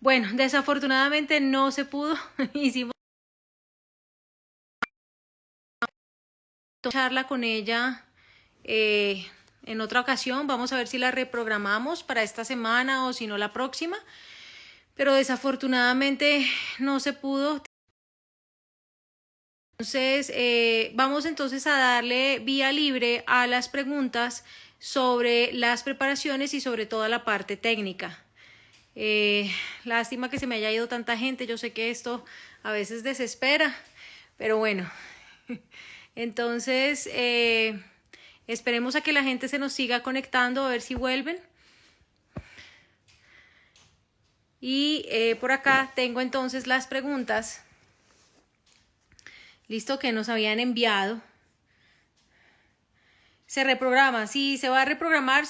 Bueno, desafortunadamente no se pudo. Hicimos charla con ella en otra ocasión. Vamos a ver si la reprogramamos para esta semana o si no la próxima. Pero desafortunadamente no se pudo. Entonces, vamos entonces a darle vía libre a las preguntas sobre las preparaciones y sobre toda la parte técnica. Lástima que se me haya ido tanta gente. Yo sé que esto a veces desespera, pero bueno. Entonces, esperemos a que la gente se nos siga conectando, a ver si vuelven. Y por acá tengo entonces las preguntas. Listo, que nos habían enviado. Se reprograma, sí, se va a reprogramar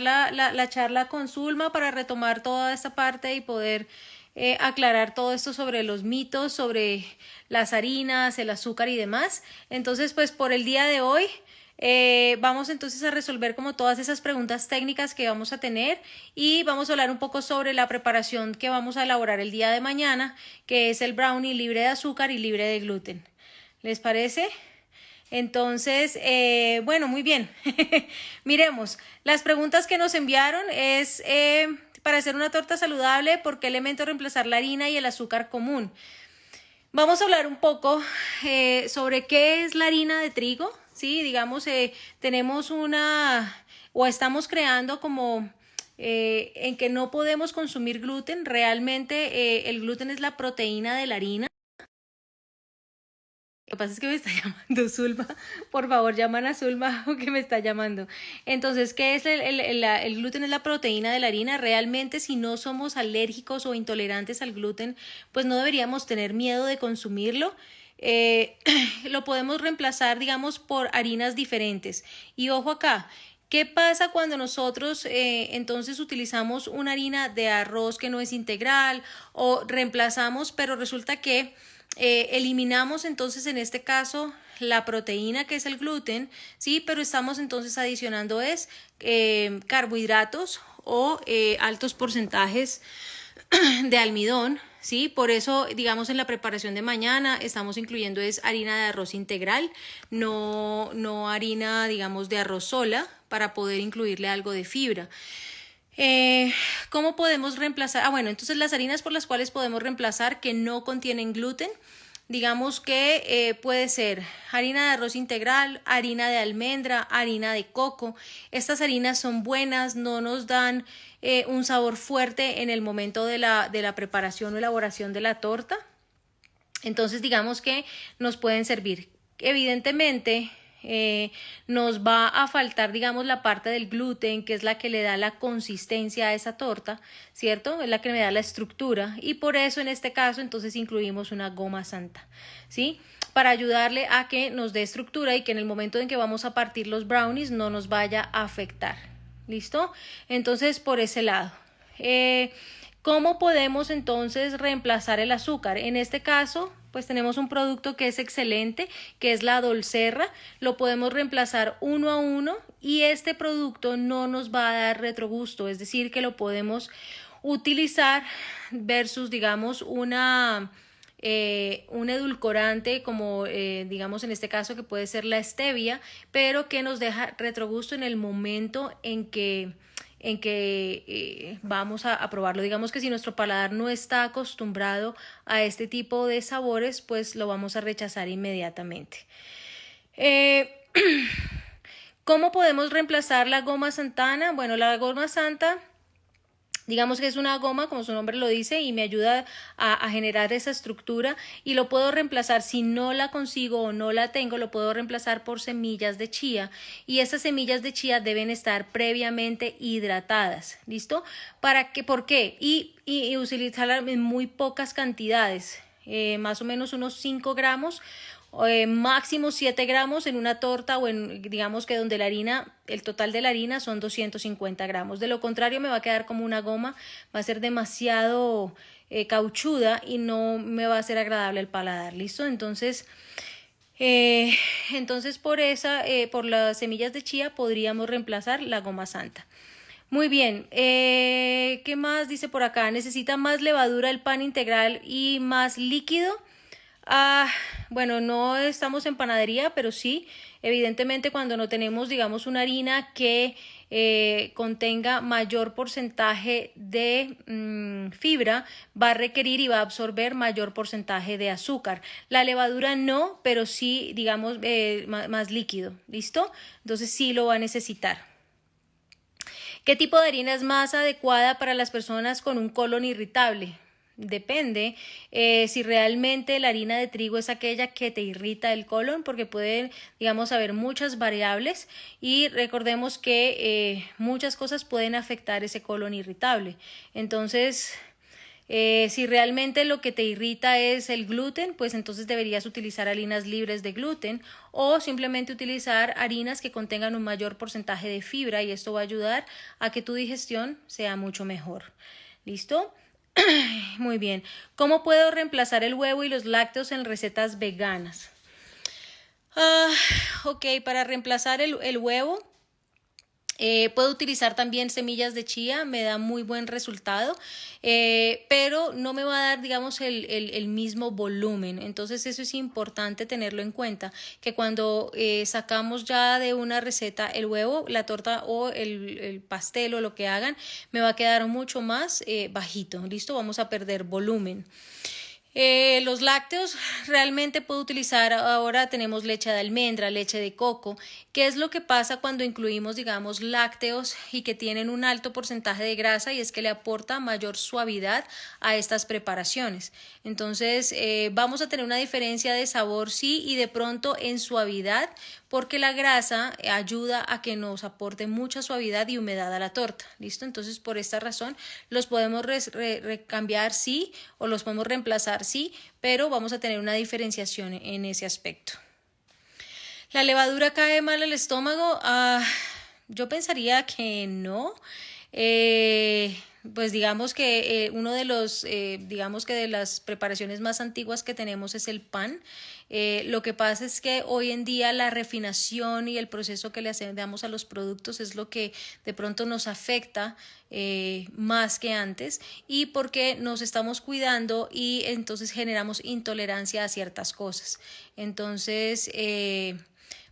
la charla con Zulma para retomar toda esta parte y poder aclarar todo esto sobre los mitos, sobre las harinas, el azúcar y demás. Entonces, pues por el día de hoy vamos entonces a resolver como todas esas preguntas técnicas que vamos a tener y vamos a hablar un poco sobre la preparación que vamos a elaborar el día de mañana, que es el brownie libre de azúcar y libre de gluten. ¿Les parece? Entonces, bueno, muy bien. Miremos, las preguntas que nos enviaron es para hacer una torta saludable, ¿por qué elemento reemplazar la harina y el azúcar común? Vamos a hablar un poco sobre qué es la harina de trigo, ¿sí? Digamos, tenemos o estamos creando como en que no podemos consumir gluten. Realmente el gluten es la proteína de la harina. Lo que pasa es que me está llamando Zulma. Por favor, llaman a Zulma que me está llamando. Entonces, ¿qué es el gluten? Es la proteína de la harina. Realmente, si no somos alérgicos o intolerantes al gluten, pues no deberíamos tener miedo de consumirlo. Lo podemos reemplazar, digamos, por harinas diferentes. Y ojo acá, ¿qué pasa cuando nosotros entonces utilizamos una harina de arroz que no es integral o reemplazamos, pero resulta que eliminamos entonces en este caso la proteína que es el gluten, sí, pero estamos entonces adicionando carbohidratos o altos porcentajes de almidón, ¿sí? Por eso, digamos, en la preparación de mañana estamos incluyendo es harina de arroz integral, no harina, digamos, de arroz sola, para poder incluirle algo de fibra. ¿Cómo podemos reemplazar? Bueno, entonces las harinas por las cuales podemos reemplazar que no contienen gluten, digamos que puede ser harina de arroz integral, harina de almendra, harina de coco. Estas harinas son buenas, no nos dan un sabor fuerte en el momento de la preparación o elaboración de la torta. Entonces, digamos que nos pueden servir. Evidentemente, nos va a faltar, digamos, la parte del gluten, que es la que le da la consistencia a esa torta, ¿cierto? Es la que me da la estructura y por eso en este caso entonces incluimos una goma santa, ¿sí? Para ayudarle a que nos dé estructura y que en el momento en que vamos a partir los brownies no nos vaya a afectar, ¿listo? Entonces, por ese lado. ¿Cómo podemos entonces reemplazar el azúcar? En este caso, pues tenemos un producto que es excelente, que es la Dolcerra. Lo podemos reemplazar 1 a 1 y este producto no nos va a dar retrogusto, es decir, que lo podemos utilizar versus, digamos, un edulcorante como digamos en este caso que puede ser la stevia, pero que nos deja retrogusto en el momento en que vamos a probarlo. Digamos que si nuestro paladar no está acostumbrado a este tipo de sabores, pues lo vamos a rechazar inmediatamente. ¿Cómo podemos reemplazar la goma Santana? Bueno, la goma Santa, digamos que es una goma, como su nombre lo dice, y me ayuda a generar esa estructura y lo puedo reemplazar, si no la consigo o no la tengo, lo puedo reemplazar por semillas de chía y esas semillas de chía deben estar previamente hidratadas, ¿listo? ¿Por qué? Y utilizarla en muy pocas cantidades, más o menos unos 5 gramos máximo 7 gramos en una torta o digamos que donde el total de la harina son 250 gramos. De lo contrario me va a quedar como una goma, va a ser demasiado cauchuda y no me va a ser agradable al paladar, ¿listo? Entonces por las semillas de chía podríamos reemplazar la goma santa. Muy bien, ¿qué más dice por acá? ¿Necesita más levadura el pan integral y más líquido? Ah, bueno, no estamos en panadería, pero sí, evidentemente cuando no tenemos, digamos, una harina que contenga mayor porcentaje de fibra, va a requerir y va a absorber mayor porcentaje de azúcar. La levadura no, pero sí, digamos, más líquido, ¿listo? Entonces sí lo va a necesitar. ¿Qué tipo de harina es más adecuada para las personas con un colon irritable? Depende si realmente la harina de trigo es aquella que te irrita el colon, porque pueden, digamos, haber muchas variables y recordemos que muchas cosas pueden afectar ese colon irritable. Entonces, si realmente lo que te irrita es el gluten, pues entonces deberías utilizar harinas libres de gluten o simplemente utilizar harinas que contengan un mayor porcentaje de fibra y esto va a ayudar a que tu digestión sea mucho mejor. ¿Listo? Muy bien. ¿Cómo puedo reemplazar el huevo y los lácteos en recetas veganas? Ok, para reemplazar el huevo. Puedo utilizar también semillas de chía, me da muy buen resultado, pero no me va a dar, digamos, el mismo volumen. Entonces eso es importante tenerlo en cuenta, que cuando sacamos ya de una receta el huevo, la torta o el pastel o lo que hagan, me va a quedar mucho más bajito. ¿Listo? Vamos a perder volumen. Los lácteos realmente puedo utilizar, ahora tenemos leche de almendra, leche de coco. ¿Qué es lo que pasa cuando incluimos, digamos, lácteos y que tienen un alto porcentaje de grasa? Y es que le aporta mayor suavidad a estas preparaciones. Entonces, vamos a tener una diferencia de sabor, sí, y de pronto en suavidad, porque la grasa ayuda a que nos aporte mucha suavidad y humedad a la torta. ¿Listo? Entonces, por esta razón, los podemos cambiar, sí, o los podemos reemplazar, sí, pero vamos a tener una diferenciación en ese aspecto. ¿La levadura cae mal al estómago? Yo pensaría que no. Pues digamos que uno de los, digamos que de las preparaciones más antiguas que tenemos es el pan. Lo que pasa es que hoy en día la refinación y el proceso que le damos a los productos es lo que de pronto nos afecta más que antes y porque nos estamos cuidando y entonces generamos intolerancia a ciertas cosas. Entonces,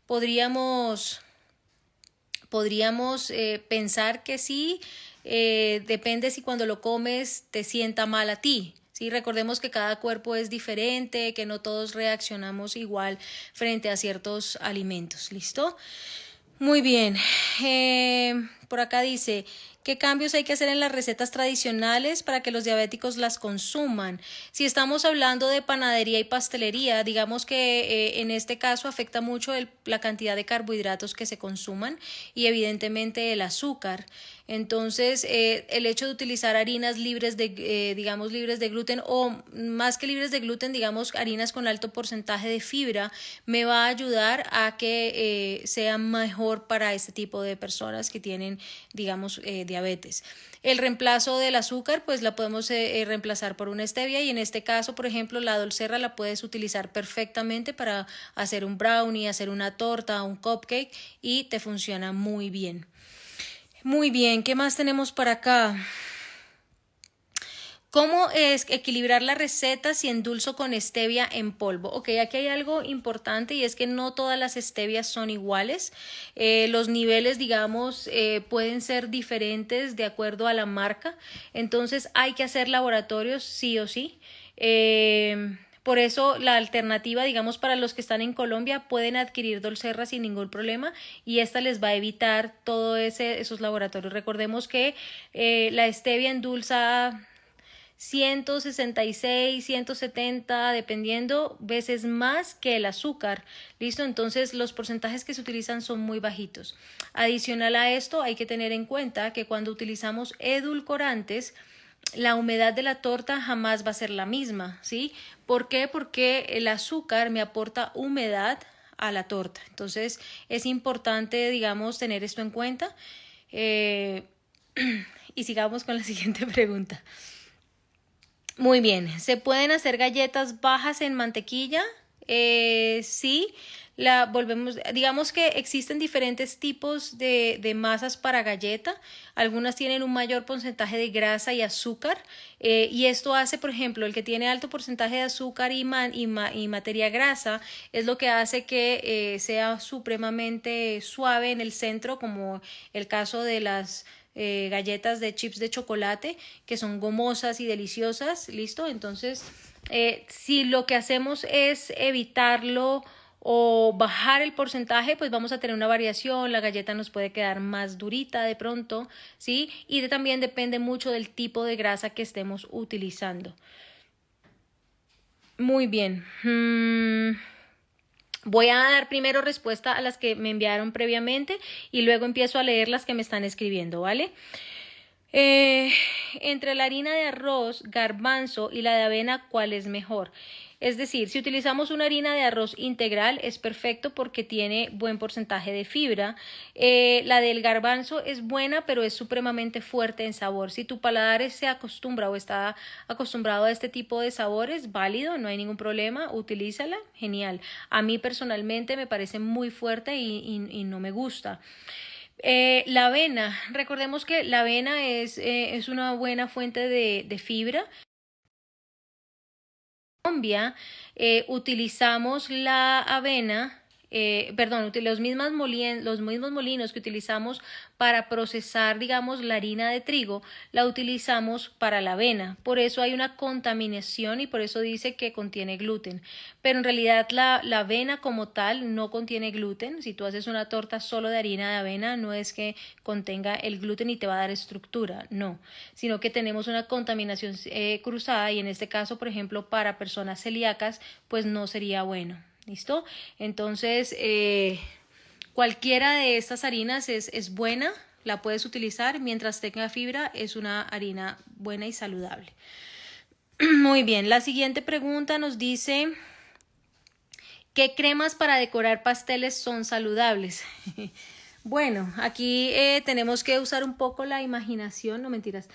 podríamos pensar que sí, depende si cuando lo comes te sienta mal a ti. ¿Sí? Recordemos que cada cuerpo es diferente, que no todos reaccionamos igual frente a ciertos alimentos. ¿Listo? Muy bien. Por acá dice, ¿qué cambios hay que hacer en las recetas tradicionales para que los diabéticos las consuman? Si estamos hablando de panadería y pastelería, digamos que en este caso afecta mucho la cantidad de carbohidratos que se consuman y evidentemente el azúcar. Entonces, el hecho de utilizar harinas libres de, digamos, libres de gluten o más que libres de gluten, digamos, harinas con alto porcentaje de fibra, me va a ayudar a que sea mejor para este tipo de personas que tienen, digamos, diabetes. El reemplazo del azúcar, pues la podemos reemplazar por una stevia y en este caso, por ejemplo, la Dolcerra la puedes utilizar perfectamente para hacer un brownie, hacer una torta, un cupcake y te funciona muy bien. Muy bien, ¿qué más tenemos para acá? ¿Cómo es equilibrar la receta si endulzo con stevia en polvo? Ok, aquí hay algo importante y es que no todas las stevias son iguales. Los niveles, digamos, pueden ser diferentes de acuerdo a la marca. Entonces hay que hacer laboratorios sí o sí. Por eso la alternativa, digamos, para los que están en Colombia pueden adquirir Dolcerra sin ningún problema y esta les va a evitar todos esos laboratorios. Recordemos que la stevia endulza 166, 170, dependiendo veces más que el azúcar. ¿Listo? Entonces los porcentajes que se utilizan son muy bajitos. Adicional a esto, hay que tener en cuenta que cuando utilizamos edulcorantes, la humedad de la torta jamás va a ser la misma, ¿sí? ¿Por qué? Porque el azúcar me aporta humedad a la torta. Entonces es importante, digamos, tener esto en cuenta. Y sigamos con la siguiente pregunta. Muy bien, ¿se pueden hacer galletas bajas en mantequilla? Sí, digamos que existen diferentes tipos de masas para galleta. Algunas tienen un mayor porcentaje de grasa y azúcar, y esto hace, por ejemplo, el que tiene alto porcentaje de azúcar y materia grasa, es lo que hace que sea supremamente suave en el centro, como el caso de las galletas de chips de chocolate, que son gomosas y deliciosas. ¿Listo? Entonces, si lo que hacemos es evitarlo o bajar el porcentaje, pues vamos a tener una variación, la galleta nos puede quedar más durita de pronto, ¿sí? Y también depende mucho del tipo de grasa que estemos utilizando. Muy bien. Voy a dar primero respuesta a las que me enviaron previamente y luego empiezo a leer las que me están escribiendo, ¿vale? Entre la harina de arroz, garbanzo y la de avena, ¿cuál es mejor? Es decir, si utilizamos una harina de arroz integral es perfecto porque tiene buen porcentaje de fibra. La del garbanzo es buena, pero es supremamente fuerte en sabor. Si tu paladar se acostumbra o está acostumbrado a este tipo de sabores, válido, no hay ningún problema, utilízala, genial. A mí personalmente me parece muy fuerte y no me gusta. La avena, recordemos que la avena es una buena fuente de fibra. En Colombia utilizamos la avena, perdón, los mismos molinos que utilizamos para procesar, digamos, la harina de trigo, la utilizamos para la avena. Por eso hay una contaminación y por eso dice que contiene gluten. Pero en realidad la avena como tal no contiene gluten. Si tú haces una torta solo de harina de avena, no es que contenga el gluten y te va a dar estructura, no, sino que tenemos una contaminación cruzada y en este caso, por ejemplo, para personas celíacas, pues no sería bueno. ¿Listo? Entonces, cualquiera de estas harinas es buena, la puedes utilizar mientras tenga fibra, es una harina buena y saludable. Muy bien, la siguiente pregunta nos dice, ¿qué cremas para decorar pasteles son saludables? Bueno, aquí tenemos que usar un poco la imaginación, no mentiras.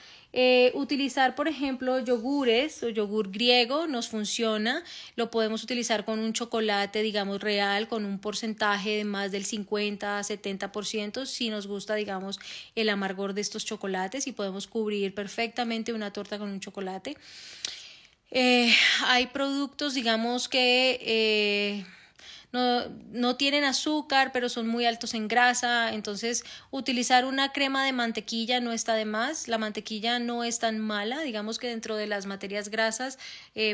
Utilizar, por ejemplo, yogures o yogur griego nos funciona. Lo podemos utilizar con un chocolate, digamos, real, con un porcentaje de más del 50-70%, si nos gusta, digamos, el amargor de estos chocolates y podemos cubrir perfectamente una torta con un chocolate. Hay productos, digamos, que no tienen azúcar, pero son muy altos en grasa, entonces utilizar una crema de mantequilla no está de más. La mantequilla no es tan mala, digamos que dentro de las materias grasas,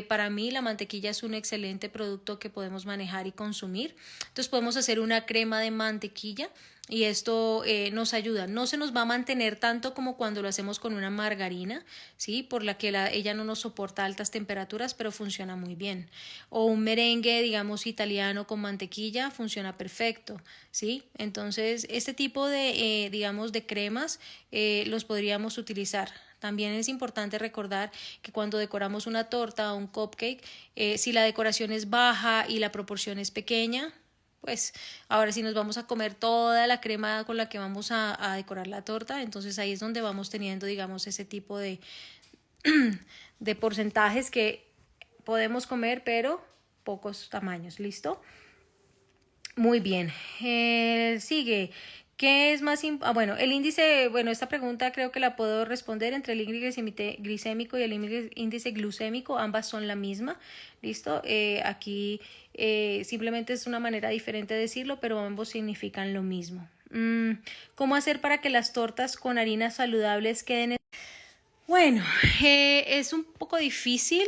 para mí la mantequilla es un excelente producto que podemos manejar y consumir. Entonces podemos hacer una crema de mantequilla y esto nos ayuda. No se nos va a mantener tanto como cuando lo hacemos con una margarina, ¿sí? Por la que ella no nos soporta altas temperaturas, pero funciona muy bien. O un merengue, digamos, italiano con mantequilla, funciona perfecto, ¿sí? Entonces, este tipo de, digamos, de cremas los podríamos utilizar. También es importante recordar que cuando decoramos una torta o un cupcake, si la decoración es baja y la proporción es pequeña, pues ahora sí nos vamos a comer toda la crema con la que vamos a decorar la torta, entonces ahí es donde vamos teniendo, digamos, ese tipo de porcentajes que podemos comer, pero pocos tamaños. ¿Listo? Muy bien. Sigue. ¿Qué es más bueno, el índice, bueno, esta pregunta creo que la puedo responder entre el índice glicémico y el índice glucémico, ambas son la misma. ¿Listo? Aquí simplemente es una manera diferente de decirlo, pero ambos significan lo mismo. ¿Cómo hacer para que las tortas con harinas saludables queden? Bueno, es un poco difícil.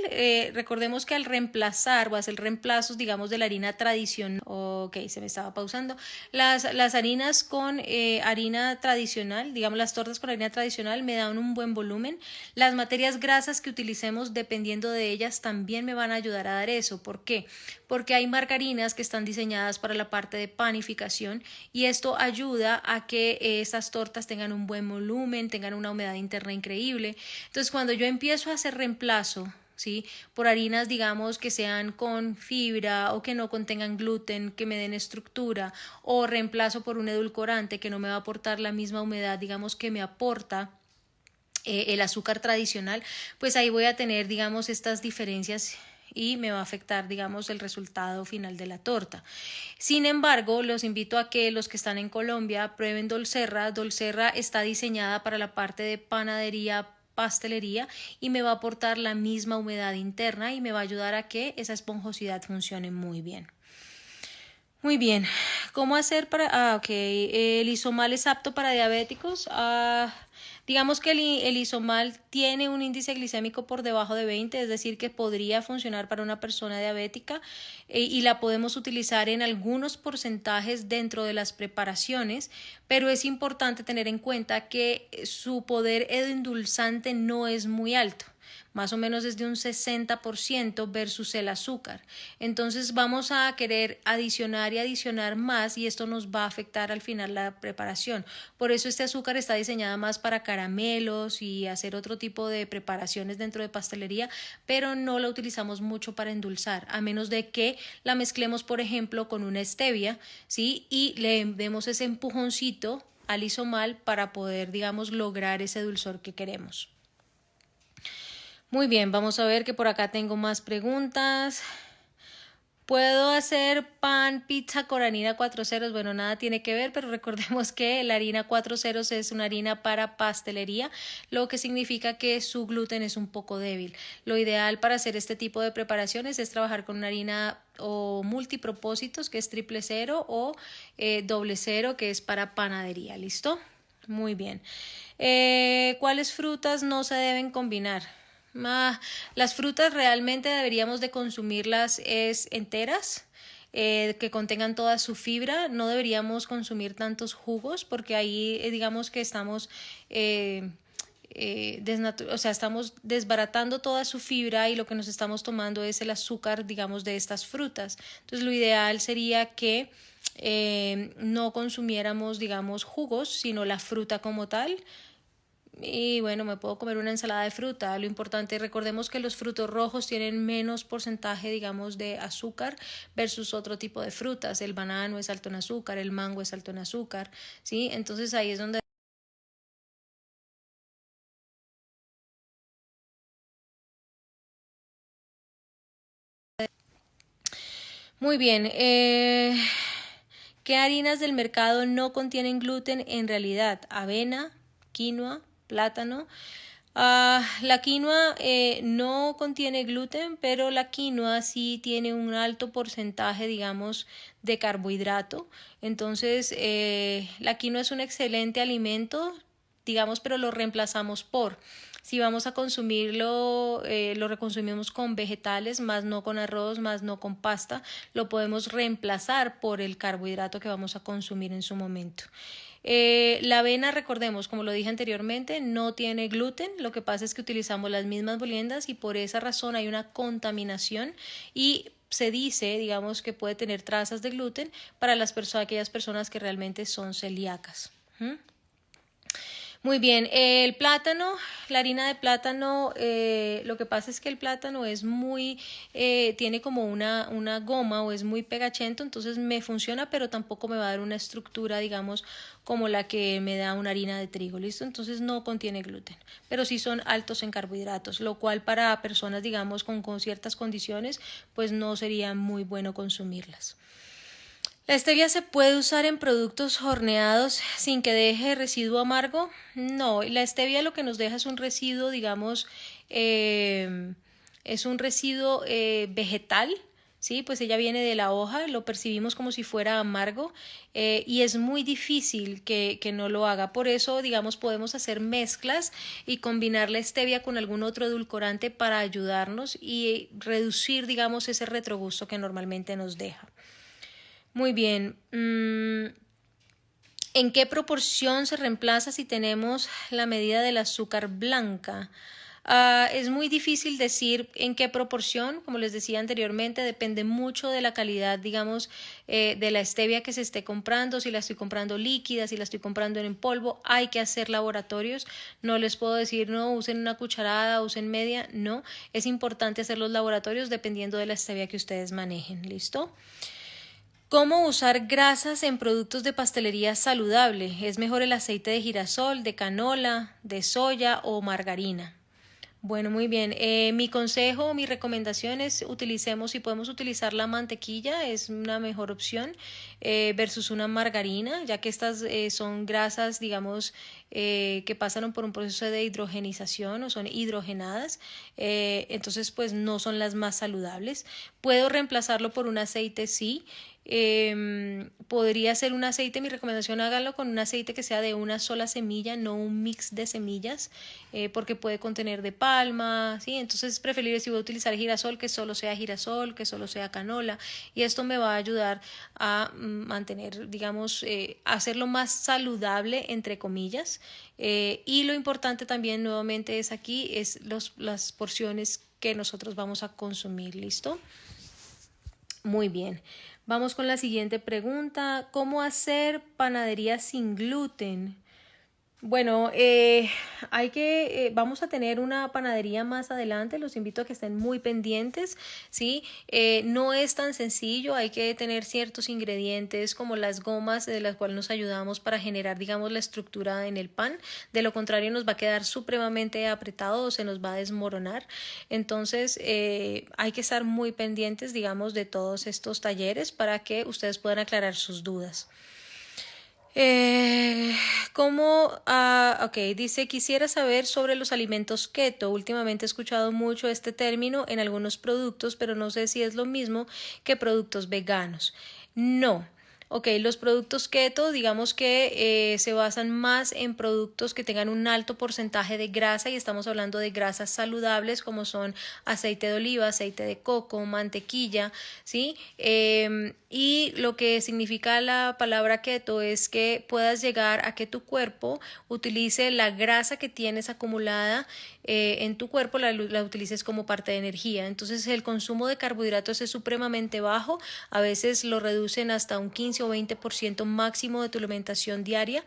Recordemos que al reemplazar o hacer reemplazos, digamos, de la harina tradicional, ok, se me estaba pausando, las harinas con harina tradicional, digamos, las tortas con harina tradicional me dan un buen volumen. Las materias grasas que utilicemos, dependiendo de ellas, también me van a ayudar a dar eso. ¿Por qué? Porque hay margarinas que están diseñadas para la parte de panificación y esto ayuda a que estas tortas tengan un buen volumen, tengan una humedad interna increíble. Entonces, cuando yo empiezo a hacer reemplazo, ¿sí? Por harinas, digamos, que sean con fibra o que no contengan gluten, que me den estructura, o reemplazo por un edulcorante que no me va a aportar la misma humedad, digamos, que me aporta el azúcar tradicional, pues ahí voy a tener, digamos, estas diferencias y me va a afectar, digamos, el resultado final de la torta. Sin embargo, los invito a que los que están en Colombia prueben Dolcerra. Dolcerra está diseñada para la parte de panadería, pastelería, y me va a aportar la misma humedad interna y me va a ayudar a que esa esponjosidad funcione muy bien. Muy bien, ¿cómo hacer para...? Ok, el isomal es apto para diabéticos. Digamos que el isomal tiene un índice glicémico por debajo de 20, es decir, que podría funcionar para una persona diabética, y la podemos utilizar en algunos porcentajes dentro de las preparaciones, pero es importante tener en cuenta que su poder endulzante no es muy alto, más o menos es de un 60% versus el azúcar. Entonces vamos a querer adicionar y adicionar más, y esto nos va a afectar al final la preparación. Por eso este azúcar está diseñada más para caramelos y hacer otro tipo de preparaciones dentro de pastelería, pero no la utilizamos mucho para endulzar, a menos de que la mezclemos, por ejemplo, con una stevia, ¿sí? Y le demos ese empujoncito al isomal para poder, digamos, lograr ese dulzor que queremos. Muy bien, vamos a ver que por acá tengo más preguntas. ¿Puedo hacer pan pizza con harina 4 ceros? Bueno, nada tiene que ver, pero recordemos que la harina 4 ceros es una harina para pastelería, lo que significa que su gluten es un poco débil. Lo ideal para hacer este tipo de preparaciones es trabajar con una harina o multipropósitos, que es 000, o 00, que es para panadería. ¿Listo? Muy bien. ¿Cuáles frutas no se deben combinar? Las frutas realmente deberíamos de consumirlas enteras, que contengan toda su fibra. No deberíamos consumir tantos jugos, porque ahí digamos que estamos estamos desbaratando toda su fibra, y lo que nos estamos tomando es el azúcar, digamos, de estas frutas. Entonces lo ideal sería que no consumiéramos, digamos, jugos, sino la fruta como tal. Y bueno, me puedo comer una ensalada de fruta. Lo importante, recordemos que los frutos rojos tienen menos porcentaje, digamos, de azúcar versus otro tipo de frutas. El banano es alto en azúcar, el mango es alto en azúcar, ¿sí? Entonces ahí es donde... Muy bien. ¿Qué harinas del mercado no contienen gluten en realidad? Avena, quinoa, plátano. La quinoa no contiene gluten, pero la quinoa sí tiene un alto porcentaje, digamos, de carbohidrato. Entonces, la quinoa es un excelente alimento, digamos, pero lo reemplazamos por... Si vamos a consumirlo, lo reconsumimos con vegetales, más no con arroz, más no con pasta, lo podemos reemplazar por el carbohidrato que vamos a consumir en su momento. La avena, recordemos, como lo dije anteriormente, no tiene gluten. Lo que pasa es que utilizamos las mismas moliendas, y por esa razón hay una contaminación, y se dice, digamos, que puede tener trazas de gluten para aquellas personas que realmente son celíacas. Muy bien, el plátano, la harina de plátano, lo que pasa es que el plátano es muy, tiene como una goma, o es muy pegachento, entonces me funciona, pero tampoco me va a dar una estructura, digamos, como la que me da una harina de trigo, ¿listo? Entonces no contiene gluten, pero sí son altos en carbohidratos, lo cual para personas, digamos, con ciertas condiciones, pues no sería muy bueno consumirlas. ¿La stevia se puede usar en productos horneados sin que deje residuo amargo? No, la stevia lo que nos deja es un residuo, digamos, es un residuo vegetal, ¿sí? Pues ella viene de la hoja, lo percibimos como si fuera amargo, y es muy difícil que no lo haga. Por eso, digamos, podemos hacer mezclas y combinar la stevia con algún otro edulcorante para ayudarnos y reducir, digamos, ese retrogusto que normalmente nos deja. Muy bien. ¿En qué proporción se reemplaza si tenemos la medida del azúcar blanca? Es muy difícil decir en qué proporción. Como les decía anteriormente, depende mucho de la calidad, digamos, de la stevia que se esté comprando. Si la estoy comprando líquida, si la estoy comprando en polvo, hay que hacer laboratorios. No les puedo decir, no, usen una cucharada, usen media. No, es importante hacer los laboratorios dependiendo de la stevia que ustedes manejen. ¿Listo? ¿Cómo usar grasas en productos de pastelería saludable? ¿Es mejor el aceite de girasol, de canola, de soya o margarina? Bueno, muy bien. Mi consejo, mi recomendación es utilicemos, si podemos utilizar la mantequilla, es una mejor opción versus una margarina, ya que estas son grasas, digamos, que pasaron por un proceso de hidrogenización o son hidrogenadas, entonces pues no son las más saludables. Puedo reemplazarlo por un aceite, sí. Podría ser un aceite, mi recomendación háganlo con un aceite que sea de una sola semilla, no un mix de semillas, porque puede contener de palma, ¿sí? Entonces es preferible si voy a utilizar girasol, que solo sea girasol, que solo sea canola, y esto me va a ayudar a mantener, digamos, hacerlo más saludable, entre comillas, y lo importante también nuevamente es aquí, es las porciones que nosotros vamos a consumir, ¿listo? Muy bien. Vamos con la siguiente pregunta. ¿Cómo hacer panadería sin gluten? Bueno, vamos a tener una panadería más adelante, los invito a que estén muy pendientes, ¿sí? No es tan sencillo, hay que tener ciertos ingredientes como las gomas de las cuales nos ayudamos para generar, digamos, la estructura en el pan, de lo contrario nos va a quedar supremamente apretado o se nos va a desmoronar, entonces hay que estar muy pendientes, digamos, de todos estos talleres para que ustedes puedan aclarar sus dudas. Eh, ok, dice, quisiera saber sobre los alimentos keto. Últimamente he escuchado mucho este término en algunos productos, pero no sé si es lo mismo que productos veganos. No. Ok, los productos keto, digamos que se basan más en productos que tengan un alto porcentaje de grasa y estamos hablando de grasas saludables como son aceite de oliva, aceite de coco, mantequilla, ¿sí? Y lo que significa la palabra keto es que puedas llegar a que tu cuerpo utilice la grasa que tienes acumulada en tu cuerpo, la utilices como parte de energía. Entonces el consumo de carbohidratos es supremamente bajo, a veces lo reducen hasta un 15 o 20% máximo de tu alimentación diaria.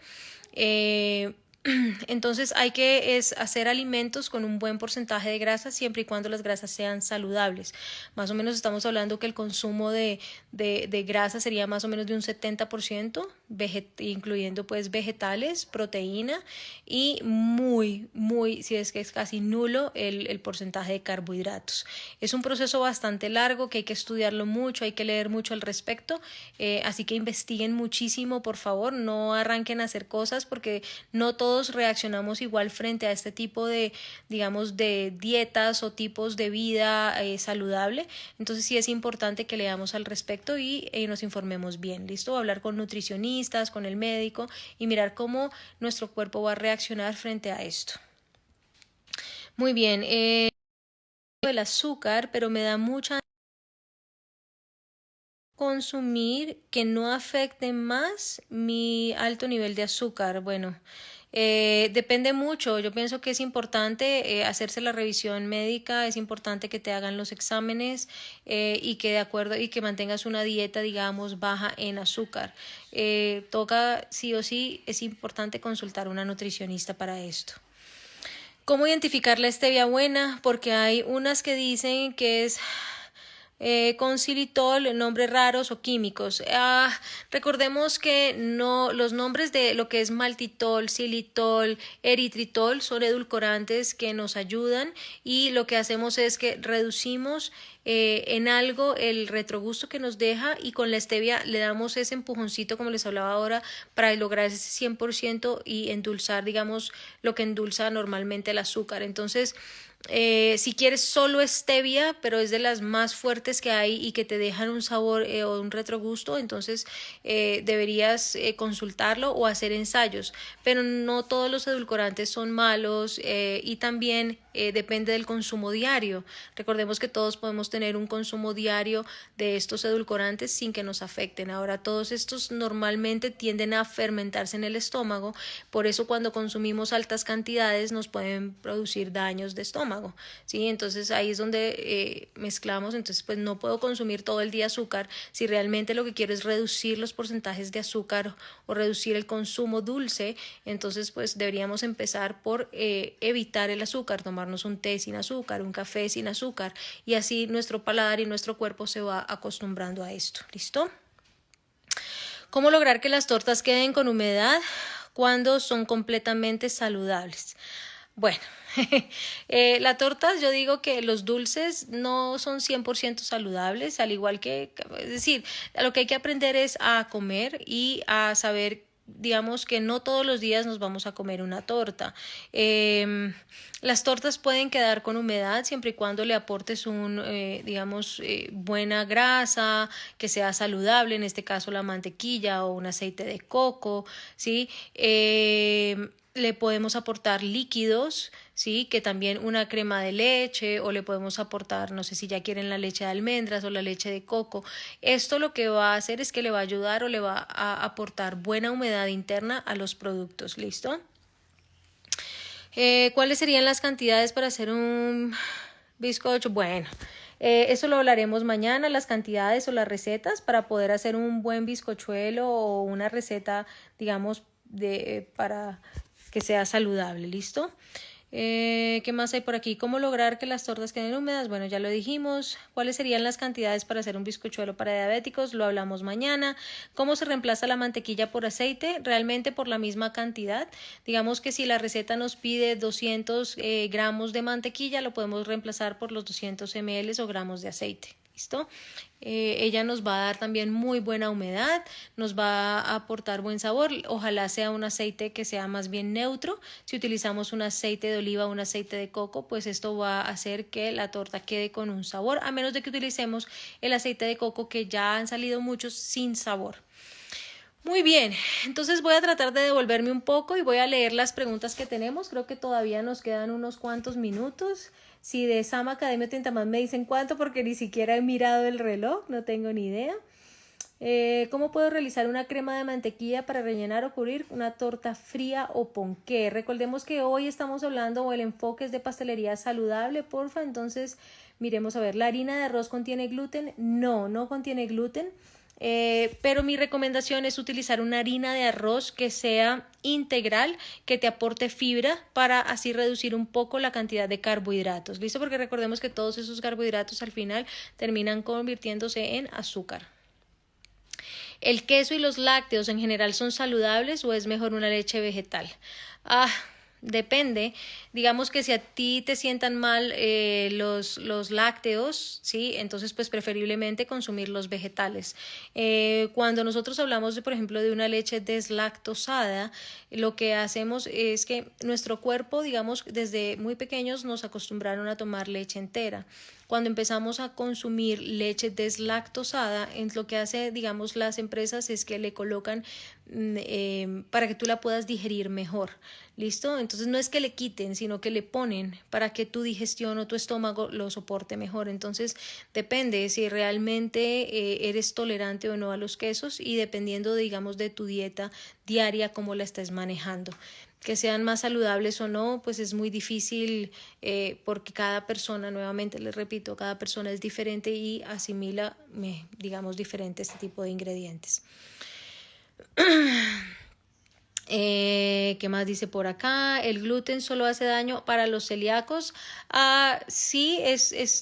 Entonces hay que hacer alimentos con un buen porcentaje de grasa siempre y cuando las grasas sean saludables. Más o menos estamos hablando que el consumo de grasa sería más o menos de un 70%, incluyendo pues vegetales, proteína y si es que es casi nulo el porcentaje de carbohidratos. Es un proceso bastante largo que hay que estudiarlo mucho, hay que leer mucho al respecto, así que investiguen muchísimo, por favor, no arranquen a hacer cosas porque no todos reaccionamos igual frente a este tipo de, digamos, de dietas o tipos de vida saludable. Entonces sí es importante que leamos al respecto y nos informemos bien. ¿Listo? Hablar con nutricionistas, con el médico y mirar cómo nuestro cuerpo va a reaccionar frente a esto. Muy bien. El azúcar, pero me da mucha consumir que no afecte más mi alto nivel de azúcar. Bueno, depende mucho. Yo pienso que es importante hacerse la revisión médica, es importante que te hagan los exámenes y que de acuerdo y que mantengas una dieta, digamos, baja en azúcar. Toca sí o sí, es importante consultar a una nutricionista para esto. ¿Cómo identificar la stevia buena? Porque hay unas que dicen que es con xilitol, nombres raros o químicos. Recordemos que no, los nombres de lo que es maltitol, xilitol, eritritol son edulcorantes que nos ayudan y lo que hacemos es que reducimos en algo el retrogusto que nos deja y con la stevia le damos ese empujoncito como les hablaba ahora para lograr ese 100% y endulzar, digamos, lo que endulza normalmente el azúcar. Entonces, si quieres solo stevia, pero es de las más fuertes que hay y que te dejan un sabor o un retrogusto, entonces deberías consultarlo o hacer ensayos. Pero no todos los edulcorantes son malos y también depende del consumo diario. Recordemos que todos podemos tener un consumo diario de estos edulcorantes sin que nos afecten. Ahora, todos estos normalmente tienden a fermentarse en el estómago, por eso cuando consumimos altas cantidades nos pueden producir daños de estómago, ¿sí? Entonces ahí es donde mezclamos, entonces pues no puedo consumir todo el día azúcar si realmente lo que quiero es reducir los porcentajes de azúcar o reducir el consumo dulce, entonces pues deberíamos empezar por evitar el azúcar, tomarnos un té sin azúcar, un café sin azúcar y así nuestro paladar y nuestro cuerpo se va acostumbrando a esto. ¿Listo? ¿Cómo lograr que las tortas queden con humedad cuando son completamente saludables? Bueno, la torta, yo digo que los dulces no son 100% saludables, al igual que, es decir, lo que hay que aprender es a comer y a saber, digamos que no todos los días nos vamos a comer una torta. Las tortas pueden quedar con humedad siempre y cuando le aportes digamos, buena grasa, que sea saludable, en este caso la mantequilla o un aceite de coco, ¿sí? Le podemos aportar líquidos, ¿sí? Que también una crema de leche o le podemos aportar, no sé si ya quieren la leche de almendras o la leche de coco. Esto lo que va a hacer es que le va a ayudar o le va a aportar buena humedad interna a los productos, ¿listo? ¿Cuáles serían las cantidades para hacer un bizcocho? Bueno, eso lo hablaremos mañana, las cantidades o las recetas para poder hacer un buen bizcochuelo o una receta, digamos, para que sea saludable, ¿listo? ¿Qué más hay por aquí? ¿Cómo lograr que las tortas queden húmedas? Bueno, ya lo dijimos. ¿Cuáles serían las cantidades para hacer un bizcochuelo para diabéticos? Lo hablamos mañana. ¿Cómo se reemplaza la mantequilla por aceite? Realmente por la misma cantidad. Digamos que si la receta nos pide 200 gramos de mantequilla, lo podemos reemplazar por los 200 ml o gramos de aceite. ¿Listo? Ella nos va a dar también muy buena humedad, nos va a aportar buen sabor, ojalá sea un aceite que sea más bien neutro. Si utilizamos un aceite de oliva o un aceite de coco, pues esto va a hacer que la torta quede con un sabor, a menos de que utilicemos el aceite de coco, que ya han salido muchos sin sabor. Muy bien, entonces voy a tratar de devolverme un poco y voy a leer las preguntas que tenemos. Creo que todavía nos quedan unos cuantos minutos. Si de Sama Academia Tintamás me dicen cuánto, porque ni siquiera he mirado el reloj, no tengo ni idea. ¿Cómo puedo realizar una crema de mantequilla para rellenar o cubrir una torta fría o ponqué? Recordemos que hoy estamos hablando, o el enfoque es de pastelería saludable, porfa. Entonces miremos a ver, ¿la harina de arroz contiene gluten? No, no contiene gluten. Pero mi recomendación es utilizar una harina de arroz que sea integral, que te aporte fibra, para así reducir un poco la cantidad de carbohidratos. ¿Listo? Porque recordemos que todos esos carbohidratos al final terminan convirtiéndose en azúcar. ¿El queso y los lácteos en general son saludables o es mejor una leche vegetal? Depende. Digamos que si a ti te sientan mal los lácteos, ¿sí? Entonces pues preferiblemente consumir los vegetales. Cuando nosotros hablamos de, por ejemplo, de una leche deslactosada, lo que hacemos es que nuestro cuerpo, digamos, desde muy pequeños nos acostumbraron a tomar leche entera. Cuando empezamos a consumir leche deslactosada, lo que hace, digamos, las empresas es que le colocan para que tú la puedas digerir mejor. ¿Listo? Entonces no es que le quiten, sino que le ponen para que tu digestión o tu estómago lo soporte mejor. Entonces depende si realmente eres tolerante o no a los quesos, y dependiendo, digamos, de tu dieta diaria, cómo la estés manejando. Que sean más saludables o no, pues es muy difícil, porque cada persona, nuevamente les repito, cada persona es diferente y asimila, digamos, diferente este tipo de ingredientes. ¿Qué más dice por acá? ¿El gluten solo hace daño para los celíacos? Sí,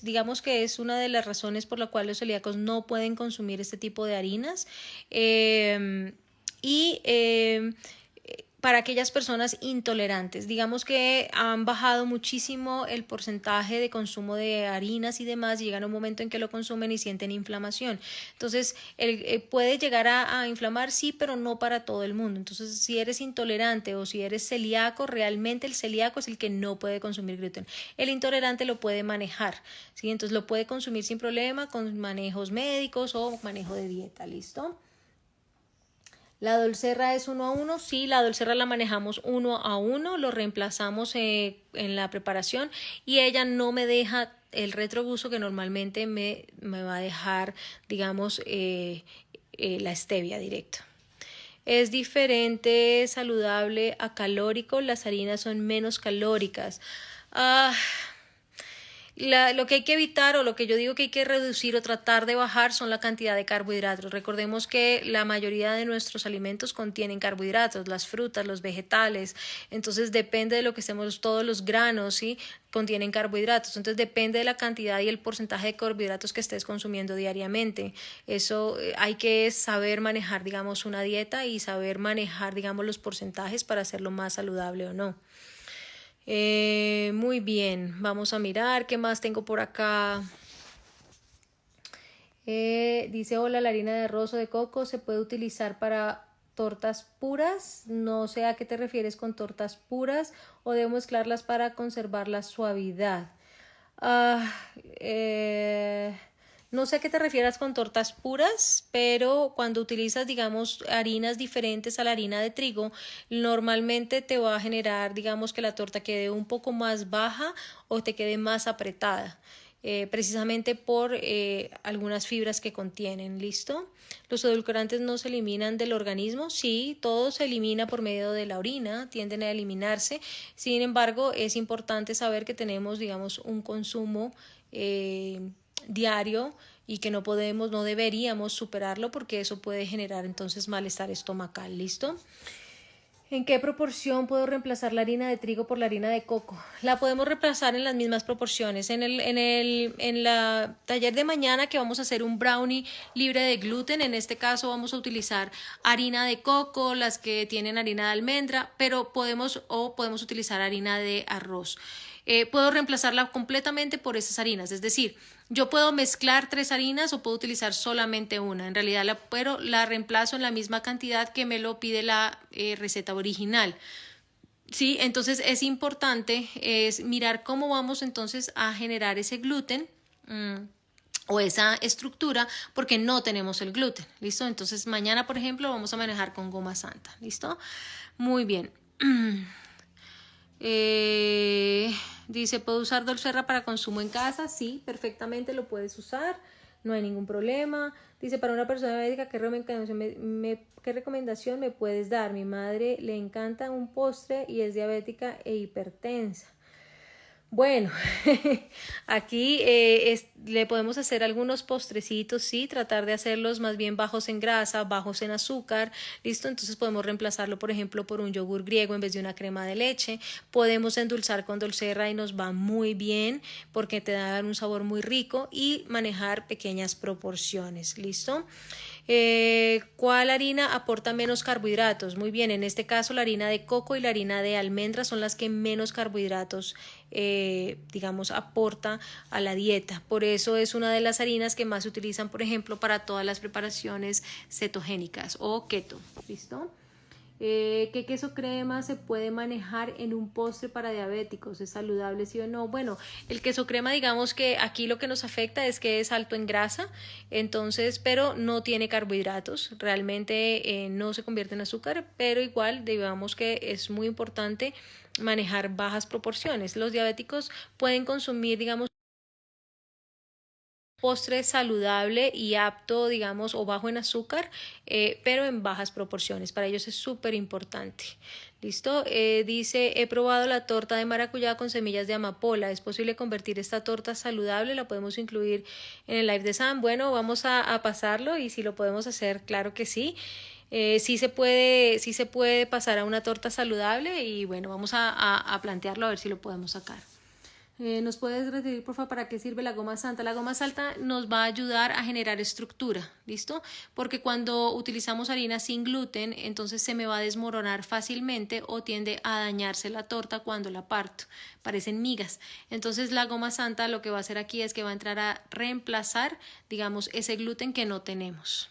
digamos que es una de las razones por la cual los celíacos no pueden consumir este tipo de harinas. Para aquellas personas intolerantes, digamos que han bajado muchísimo el porcentaje de consumo de harinas y demás, y llegan a un momento en que lo consumen y sienten inflamación. Entonces, puede llegar a inflamar, sí, pero no para todo el mundo. Entonces, si eres intolerante o si eres celíaco, realmente el celíaco es el que no puede consumir gluten. El intolerante lo puede manejar, ¿sí? Entonces lo puede consumir sin problema con manejos médicos o manejo de dieta, ¿listo? ¿La Dolcerra es 1:1? Sí, la Dolcerra la manejamos 1:1, lo reemplazamos en la preparación, y ella no me deja el retrogusto que normalmente me va a dejar, digamos, la stevia directo. Es diferente saludable a calórico, las harinas son menos calóricas. Lo que hay que evitar, o lo que yo digo que hay que reducir o tratar de bajar, son la cantidad de carbohidratos. Recordemos que la mayoría de nuestros alimentos contienen carbohidratos, las frutas, los vegetales. Entonces depende de lo que estemos, todos los granos, ¿sí?, contienen carbohidratos. Entonces depende de la cantidad y el porcentaje de carbohidratos que estés consumiendo diariamente. Eso hay que saber manejar, digamos, una dieta, y saber manejar, digamos, los porcentajes para hacerlo más saludable o no. Muy bien, vamos a mirar qué más tengo por acá. Dice, hola, la harina de arroz o de coco se puede utilizar para tortas puras. No sé a qué te refieres con tortas puras o debo mezclarlas para conservar la suavidad. Ah, no sé a qué te refieras con tortas puras, pero cuando utilizas, digamos, harinas diferentes a la harina de trigo, normalmente te va a generar, digamos, que la torta quede un poco más baja o te quede más apretada. Precisamente por algunas fibras que contienen, ¿listo? Los edulcorantes no se eliminan del organismo, sí, todo se elimina por medio de la orina, tienden a eliminarse, sin embargo, es importante saber que tenemos, digamos, un consumo diario y que no podemos, no deberíamos superarlo porque eso puede generar entonces malestar estomacal, ¿listo? ¿En qué proporción puedo reemplazar la harina de trigo por la harina de coco? La podemos reemplazar en las mismas proporciones. En la taller de mañana que vamos a hacer un brownie libre de gluten, en este caso vamos a utilizar harina de coco, las que tienen harina de almendra, pero podemos utilizar harina de arroz. Puedo reemplazarla completamente por esas harinas, es decir, yo puedo mezclar 3 harinas o puedo utilizar solamente una. En realidad, pero la reemplazo en la misma cantidad que me lo pide la receta original. Sí, entonces es importante mirar cómo vamos entonces a generar ese gluten. O esa estructura porque no tenemos el gluten, ¿listo? Entonces mañana, por ejemplo, vamos a manejar con goma santa, ¿listo? Muy bien. Dice, ¿puedo usar Dolcerra para consumo en casa? Sí, perfectamente lo puedes usar, no hay ningún problema. Dice, para una persona médica, ¿qué recomendación me puedes dar? Mi madre le encanta un postre y es diabética e hipertensa. Bueno, aquí le podemos hacer algunos postrecitos, sí, tratar de hacerlos más bien bajos en grasa, bajos en azúcar, listo, entonces podemos reemplazarlo, por ejemplo, por un yogur griego en vez de una crema de leche, podemos endulzar con Dolcerra y nos va muy bien porque te da un sabor muy rico y manejar pequeñas proporciones, listo. ¿Cuál harina aporta menos carbohidratos? Muy bien, en este caso la harina de coco y la harina de almendra son las que menos carbohidratos, digamos, aporta a la dieta. Por eso es una de las harinas que más se utilizan, por ejemplo, para todas las preparaciones cetogénicas o keto. ¿Listo? ¿Qué queso crema se puede manejar en un postre para diabéticos? ¿Es saludable, sí o no? Bueno, el queso crema, digamos que aquí lo que nos afecta es que es alto en grasa, entonces, pero no tiene carbohidratos, realmente no se convierte en azúcar, pero igual, digamos que es muy importante manejar bajas proporciones. Los diabéticos pueden consumir, digamos, postre saludable y apto, digamos, o bajo en azúcar, pero en bajas proporciones. Para ellos es súper importante. ¿Listo? Dice, he probado la torta de maracuyá con semillas de amapola. ¿Es posible convertir esta torta saludable? ¿La podemos incluir en el live de Sam? Bueno, vamos a pasarlo y si lo podemos hacer, claro que sí. Sí se puede pasar a una torta saludable y bueno, vamos a plantearlo a ver si lo podemos sacar. ¿Nos puedes repetir, por favor, para qué sirve la goma santa? La goma santa nos va a ayudar a generar estructura, ¿listo? Porque cuando utilizamos harina sin gluten, entonces se me va a desmoronar fácilmente o tiende a dañarse la torta cuando la parto. Parecen migas. Entonces la goma santa lo que va a hacer aquí es que va a entrar a reemplazar, digamos, ese gluten que no tenemos.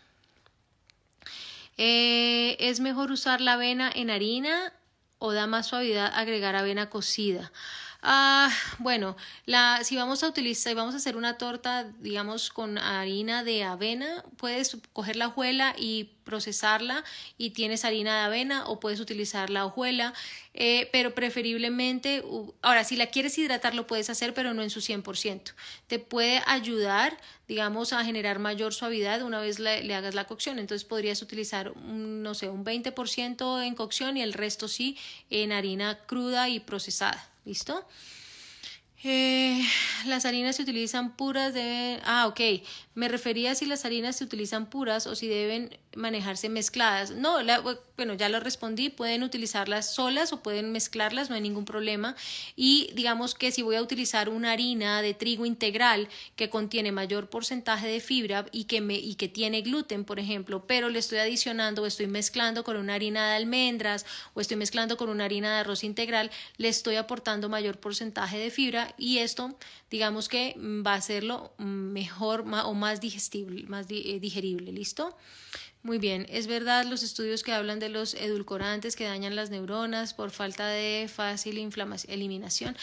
¿Es mejor usar la avena en harina o da más suavidad agregar avena cocida? Bueno, si vamos a utilizar, vamos a hacer una torta, digamos, con harina de avena, puedes coger la hojuela y procesarla y tienes harina de avena o puedes utilizar la hojuela, pero preferiblemente, ahora, si la quieres hidratar lo puedes hacer, pero no en su 100%. Te puede ayudar, digamos, a generar mayor suavidad una vez le hagas la cocción. Entonces podrías utilizar, no sé, un 20% en cocción y el resto sí en harina cruda y procesada. ¿Listo? Las harinas se utilizan puras, ok. Me refería a si las harinas se utilizan puras o si deben manejarse mezcladas. No, bueno, ya lo respondí, pueden utilizarlas solas o pueden mezclarlas, no hay ningún problema. Y digamos que si voy a utilizar una harina de trigo integral que contiene mayor porcentaje de fibra y que tiene gluten, por ejemplo, pero le estoy adicionando o estoy mezclando con una harina de almendras o estoy mezclando con una harina de arroz integral, le estoy aportando mayor porcentaje de fibra y esto digamos que va a hacerlo mejor o más digestible, más digerible, ¿listo? Muy bien, es verdad los estudios que hablan de los edulcorantes que dañan las neuronas por falta de fácil eliminación.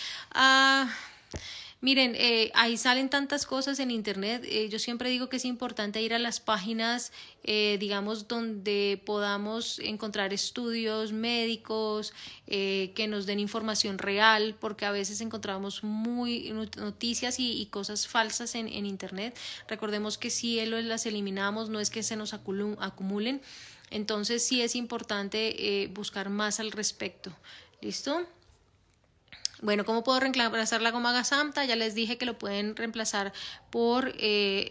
Miren, ahí salen tantas cosas en internet. Yo siempre digo que es importante ir a las páginas, digamos, donde podamos encontrar estudios médicos que nos den información real, porque a veces encontramos noticias y cosas falsas en internet. Recordemos que si las eliminamos, no es que se nos acumulen. Entonces sí es importante buscar más al respecto. ¿Listo? Bueno, ¿cómo puedo reemplazar la goma gasamta? Ya les dije que lo pueden reemplazar por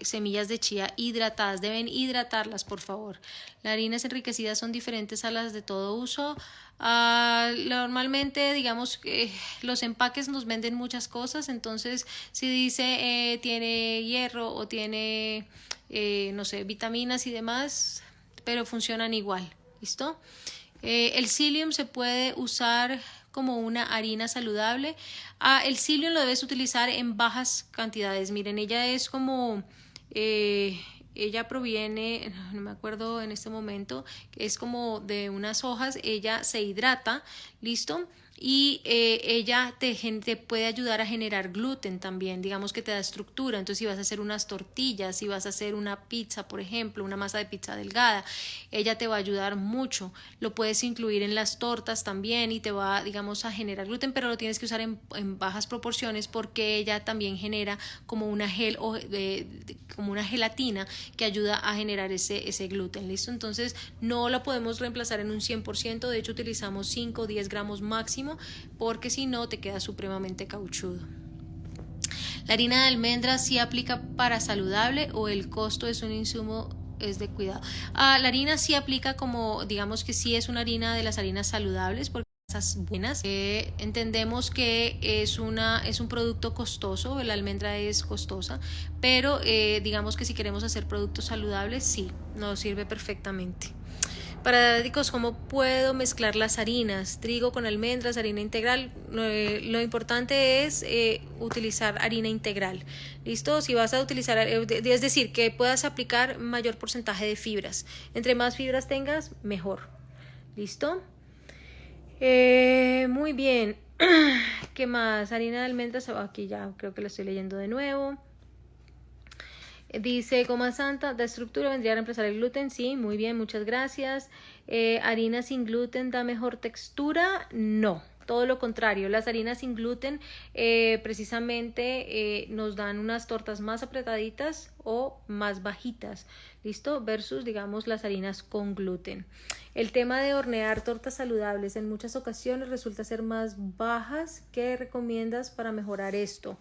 semillas de chía hidratadas. Deben hidratarlas, por favor. Las harinas enriquecidas son diferentes a las de todo uso. Normalmente, digamos que los empaques nos venden muchas cosas, entonces si dice tiene hierro o tiene, no sé, vitaminas y demás, pero funcionan igual. ¿Listo? El psyllium se puede usar como una harina saludable. El psyllium lo debes utilizar en bajas cantidades. Miren, ella es como, ella proviene, no me acuerdo en este momento, es como de unas hojas, ella se hidrata, ¿listo? Y ella te puede ayudar a generar gluten también, digamos que te da estructura. Entonces si vas a hacer unas tortillas, si vas a hacer una pizza, por ejemplo, una masa de pizza delgada, ella te va a ayudar mucho. Lo puedes incluir en las tortas también y te va, digamos, a generar gluten, pero lo tienes que usar en bajas proporciones porque ella también genera como una como una gelatina que ayuda a generar ese gluten, ¿listo? Entonces no la podemos reemplazar en un 100%, de hecho utilizamos 5 o 10 gramos máximo porque si no te queda supremamente cauchudo. ¿La harina de almendras sí aplica para saludable o el costo es un insumo es de cuidado? La harina sí aplica como, digamos que sí es una harina de las harinas saludables porque buenas. Entendemos que es un producto costoso, la almendra es costosa, pero digamos que si queremos hacer productos saludables, sí, nos sirve perfectamente. Para diabéticos, ¿cómo puedo mezclar las harinas? Trigo con almendras, harina integral. Lo importante es utilizar harina integral. ¿Listo? Si vas a utilizar, es decir, que puedas aplicar mayor porcentaje de fibras. Entre más fibras tengas, mejor. ¿Listo? Muy bien. ¿Qué más? Harina de almendras. Aquí ya creo que lo estoy leyendo de nuevo. Dice goma santa, de estructura vendría a reemplazar el gluten. Sí, muy bien, muchas gracias. Harina sin gluten da mejor textura. No, todo lo contrario. Las harinas sin gluten precisamente nos dan unas tortas más apretaditas o más bajitas. ¿Listo? Versus, digamos, las harinas con gluten. El tema de hornear tortas saludables en muchas ocasiones resulta ser más bajas. ¿Qué recomiendas para mejorar esto?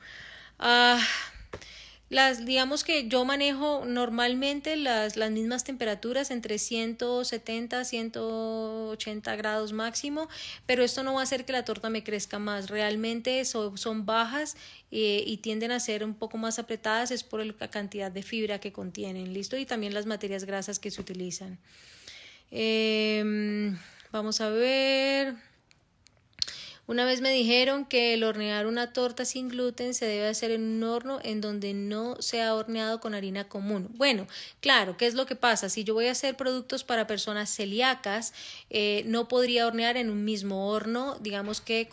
Digamos que yo manejo normalmente las mismas temperaturas entre 170 180 grados máximo, pero esto no va a hacer que la torta me crezca más. Realmente son bajas y tienden a ser un poco más apretadas, es por la cantidad de fibra que contienen, ¿listo? Y también las materias grasas que se utilizan. Vamos a ver. Una vez me dijeron que el hornear una torta sin gluten se debe hacer en un horno en donde no sea horneado con harina común. Bueno, claro, ¿qué es lo que pasa? Si yo voy a hacer productos para personas celíacas, no podría hornear en un mismo horno, digamos que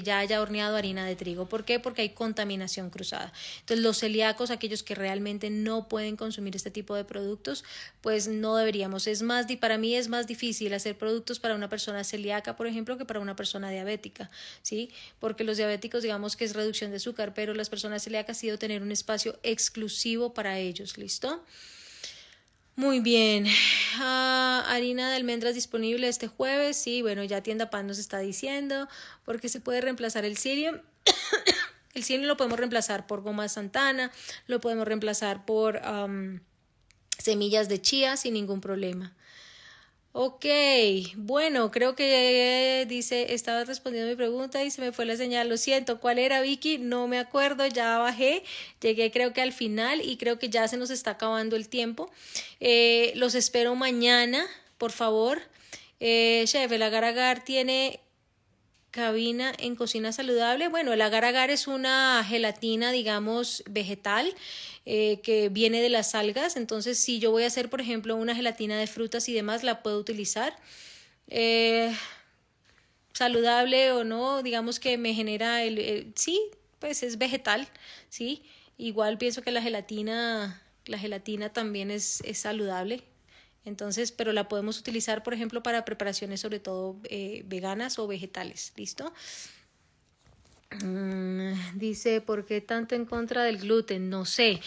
ya haya horneado harina de trigo. ¿Por qué? Porque hay contaminación cruzada. Entonces los celíacos, aquellos que realmente no pueden consumir este tipo de productos, pues no deberíamos. Para mí es más difícil hacer productos para una persona celíaca, por ejemplo, que para una persona diabética, ¿sí? Porque los diabéticos, digamos que es reducción de azúcar, pero las personas celíacas sí deben tener un espacio exclusivo para ellos, ¿listo? Muy bien. Harina de almendras disponible este jueves. Sí, bueno, ya Tienda Pan nos está diciendo porque se puede reemplazar el psyllium. El psyllium lo podemos reemplazar por goma santana, lo podemos reemplazar por semillas de chía sin ningún problema. Ok, bueno, creo que dice, estaba respondiendo mi pregunta y se me fue la señal, lo siento, ¿cuál era, Vicky? No me acuerdo, ya bajé, llegué creo que al final y creo que ya se nos está acabando el tiempo. Los espero mañana, por favor. Chef, el agar agar tiene cabina en cocina saludable. Bueno, el agar agar es una gelatina, digamos, vegetal que viene de las algas. Entonces, si yo voy a hacer, por ejemplo, una gelatina de frutas y demás, la puedo utilizar. Eh, Saludable o no, digamos que me genera sí, pues es vegetal, sí. Igual pienso que la gelatina también es saludable. Entonces, pero la podemos utilizar, por ejemplo, para preparaciones sobre todo veganas o vegetales. ¿Listo? Dice, ¿por qué tanto en contra del gluten? No sé,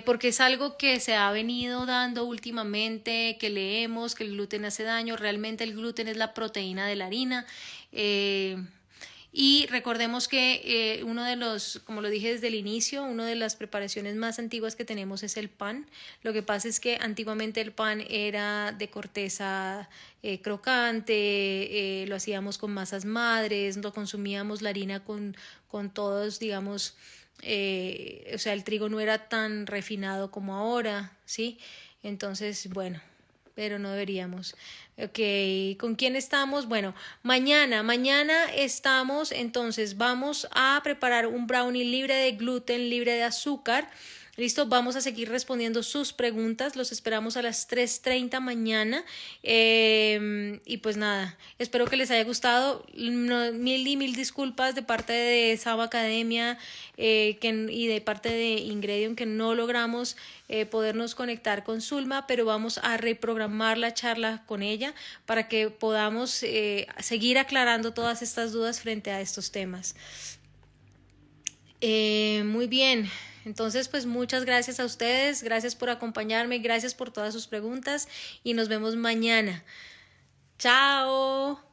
porque es algo que se ha venido dando últimamente, que leemos que el gluten hace daño, realmente el gluten es la proteína de la harina. Y recordemos que uno de los, como lo dije desde el inicio, una de las preparaciones más antiguas que tenemos es el pan. Lo que pasa es que antiguamente el pan era de corteza crocante, lo hacíamos con masas madres, lo consumíamos la harina con todos, digamos, o sea, el trigo no era tan refinado como ahora, ¿sí? Entonces, bueno, pero no deberíamos. Ok, ¿con quién estamos? Bueno, mañana estamos, entonces vamos a preparar un brownie libre de gluten, libre de azúcar. Listo, vamos a seguir respondiendo sus preguntas. Los esperamos a las 3:30 mañana. Y pues nada, espero que les haya gustado. Mil y mil disculpas de parte de Saba Academia y de parte de Ingredion que no logramos podernos conectar con Zulma, pero vamos a reprogramar la charla con ella para que podamos seguir aclarando todas estas dudas frente a estos temas. Muy bien. Entonces, pues muchas gracias a ustedes, gracias por acompañarme, gracias por todas sus preguntas y nos vemos mañana. Chao.